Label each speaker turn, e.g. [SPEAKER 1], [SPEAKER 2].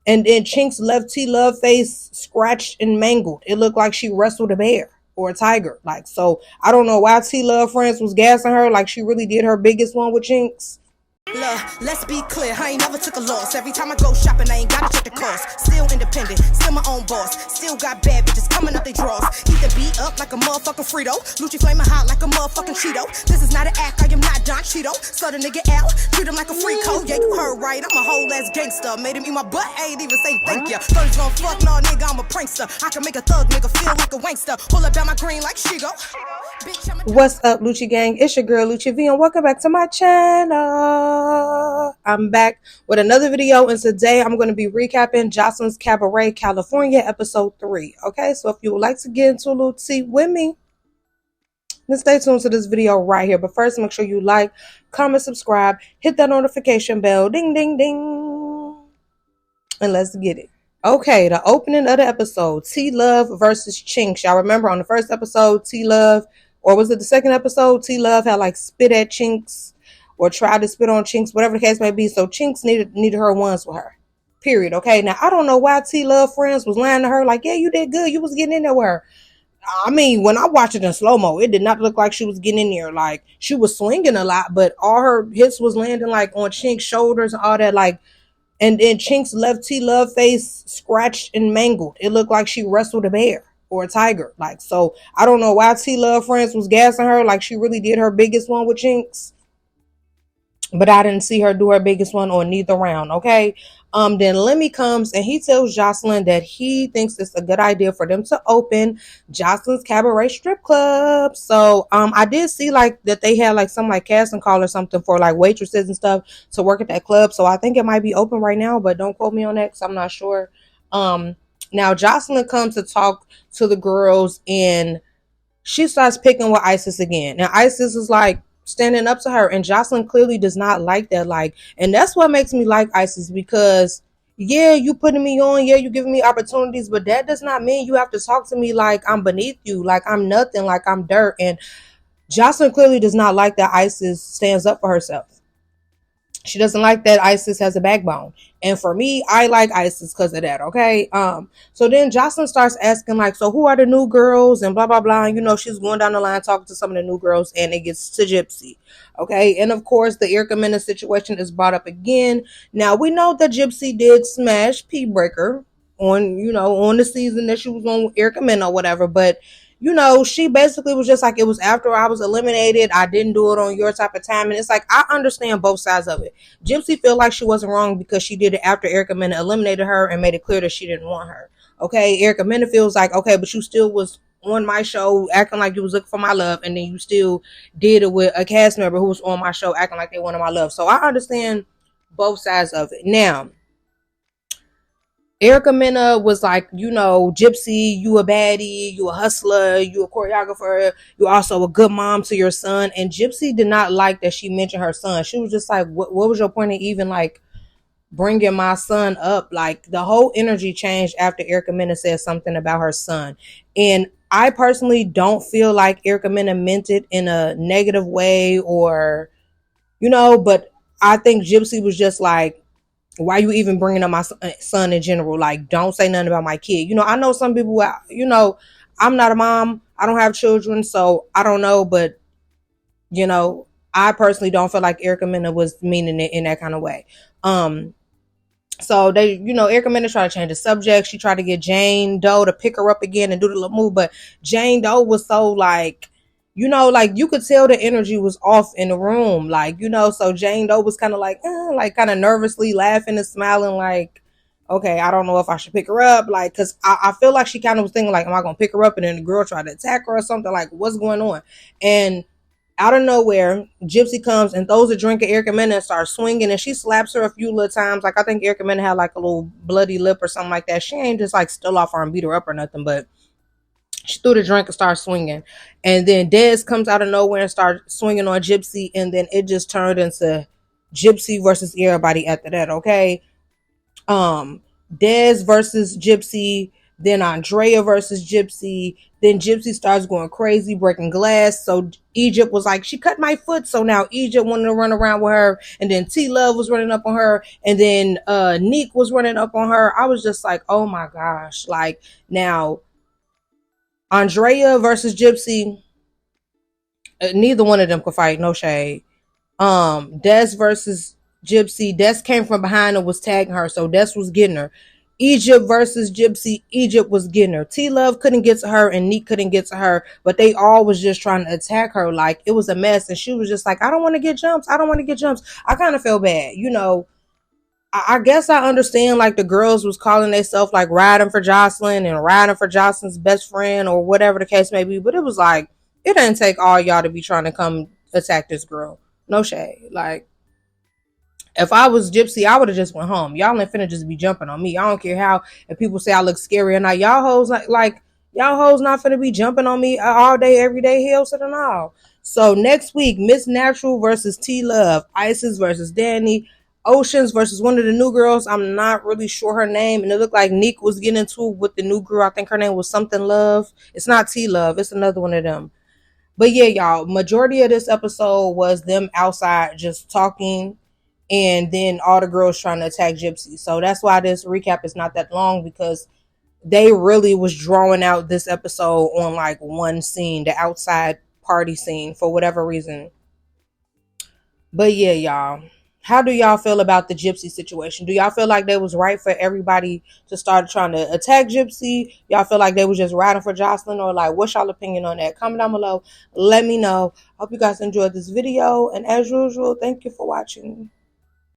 [SPEAKER 1] And then Chinks left T Love face scratched and mangled. It looked like she wrestled a bear or a tiger. Like, so I don't know why T Love friends was gassing her like she really did her biggest one with Chinks.
[SPEAKER 2] Look, let's be clear, I ain't never took a loss. Every time I go shopping, I ain't gotta check the cost. Still independent, still my own boss. Still got bad bitches coming up they draws. Heat the beat up like a motherfucking Frito. Lucci flaming hot like a motherfucking Cheeto. This is not an act, I am not Don Cheeto. So the nigga out, treat him like a free code. Yeah, you heard right, I'm a whole ass gangster. Made him eat my butt, I ain't even say thank ya. First gon' fuck, no nigga, I'm a prankster. I can make a thug nigga feel like a wankster. Pull up at my green like Shigo.
[SPEAKER 1] What's up, Lucci gang? It's your girl Lucci V, and welcome back to my channel. I'm back with another video, and today I'm going to be recapping Joseline'S Cabaret California episode 3. Okay, so if you would like to get into a little tea with me, then stay tuned to this video right here. But first, make sure you like, comment, subscribe, hit that notification bell, ding, ding, ding, and let's get it. Okay, the opening of the episode, T Love versus Chinks. Y'all remember on the first episode, T Love, or was it the second episode, T Love had like spit at Chinks or tried to spit on Chinks, whatever the case may be. So Chinks needed her ones with her. Period. Okay, now I don't know why T Love friends was lying to her like, yeah, you did good. You was getting in there with her. I mean, when I watched it in slow-mo, it did not look like she was getting in there. Like, she was swinging a lot, but all her hits was landing like on Chinks' shoulders and all that. Like, and then Chinks left T Love face scratched and mangled. It looked like she wrestled a bear or a tiger. Like, so I don't know why T Love friends was gassing her like she really did her biggest one with Chinks. But I didn't see her do her biggest one on neither round, okay? Then Lemmy comes and he tells Joseline that he thinks it's a good idea for them to open Joseline'S Cabaret strip club. So I did see like that they had like some like casting call or something for like waitresses and stuff to work at that club. So I think it might be open right now, but don't quote me on that because I'm not sure. Now Joseline comes to talk to the girls and she starts picking with Isis again. Now Isis is like standing up to her, and Joseline clearly does not like that. Like, and that's what makes me like Isis, because yeah, you putting me on, yeah, you giving me opportunities, but that does not mean you have to talk to me like I'm beneath you, like I'm nothing, like I'm dirt. And Joseline clearly does not like that Isis stands up for herself. She doesn't like that Isis has a backbone. And for me, I like Isis because of that, okay? So then Joseline starts asking, like, so who are the new girls? And blah, blah, blah. And, you know, she's going down the line talking to some of the new girls, and it gets to Gypsy, okay? And, of course, the Erica Mena situation is brought up again. Now, we know that Gypsy did smash P-Breaker on, you know, on the season that she was on Erica Mena or whatever, but you know, she basically was just like, it was after I was eliminated. I didn't do it on your type of time. And it's like, I understand both sides of it. Gypsy feel like she wasn't wrong because she did it after Erica Mena eliminated her and made it clear that she didn't want her. Okay, Erica Mena feels like, okay, but you still was on my show acting like you was looking for my love, and then you still did it with a cast member who was on my show acting like they wanted my love. So I understand both sides of it. Now, Erica Mena was like, you know, Gypsy, you a baddie, you a hustler, you a choreographer, you also a good mom to your son. And Gypsy did not like that she mentioned her son. She was just like, what was your point of even like bringing my son up? Like, the whole energy changed after Erica Mena said something about her son. And I personally don't feel like Erica Mena meant it in a negative way, or, you know, but I think Gypsy was just like, why you even bringing up my son in general? Like, don't say nothing about my kid. You know, I know some people, you know, I'm not a mom. I don't have children, so I don't know. But, you know, I personally don't feel like Erica Mena was meaning it in that kind of way. So they, you know, Erica Mena tried to change the subject. She tried to get Jane Doe to pick her up again and do the little move. But Jane Doe was so like, you know, like you could tell the energy was off in the room. Like, you know, so Jane Doe was kind of like kind of nervously laughing and smiling like, okay, I don't know if I should pick her up. Like, because I feel like she kind of was thinking like, am I going to pick her up? And then the girl tried to attack her or something. Like, what's going on? And out of nowhere, Gypsy comes and throws a drink at Erica Mena and starts swinging. And she slaps her a few little times. Like, I think Erica Mena had like a little bloody lip or something like that. She ain't just like still off her and beat her up or nothing, but she threw the drink and started swinging. And then Dez comes out of nowhere and started swinging on Gypsy. And then it just turned into Gypsy versus everybody after that, okay? Dez versus Gypsy. Then Andrea versus Gypsy. Then Gypsy starts going crazy, breaking glass. So Egypt was like, she cut my foot. So now Egypt wanted to run around with her. And then T Love was running up on her. And then Neek was running up on her. I was just like, oh my gosh. Like, now Andrea versus Gypsy, neither one of them could fight, no shade. Des versus Gypsy, Des came from behind and was tagging her, so Des was getting her. Egypt versus Gypsy, Egypt was getting her. T Love couldn't get to her and Neek couldn't get to her, but they all was just trying to attack her. Like, it was a mess, and she was just like, I don't want to get jumps. I don't want to get jumps. I kind of feel bad, you know. I guess I understand, like, the girls was calling themselves like riding for Joseline and riding for Joseline's best friend or whatever the case may be, but it was like, it didn't take all y'all to be trying to come attack this girl. No shade. Like, if I was Gypsy, I would have just went home. Y'all ain't finna just be jumping on me. I don't care how, if people say I look scary or not. Y'all hoes like y'all hoes not finna be jumping on me all day, every day. Hell to the no. So next week, Miss Natural versus T Love, Isis versus Danny, Oceans versus one of the new girls. I'm not really sure her name, and it looked like Neek was getting into it with the new girl. I think her name was something Love. It's not T Love. It's another one of them. But yeah, y'all, majority of this episode was them outside just talking, and then all the girls trying to attack Gypsy. So that's why this recap is not that long, because they really was drawing out this episode on like one scene, the outside party scene, for whatever reason. But yeah, y'all, how do y'all feel about the Gypsy situation? Do y'all feel like they was right for everybody to start trying to attack Gypsy? Y'all feel like they was just riding for Joseline? Or like, what's y'all opinion on that? Comment down below. Let me know. Hope you guys enjoyed this video. And as usual, thank you for watching.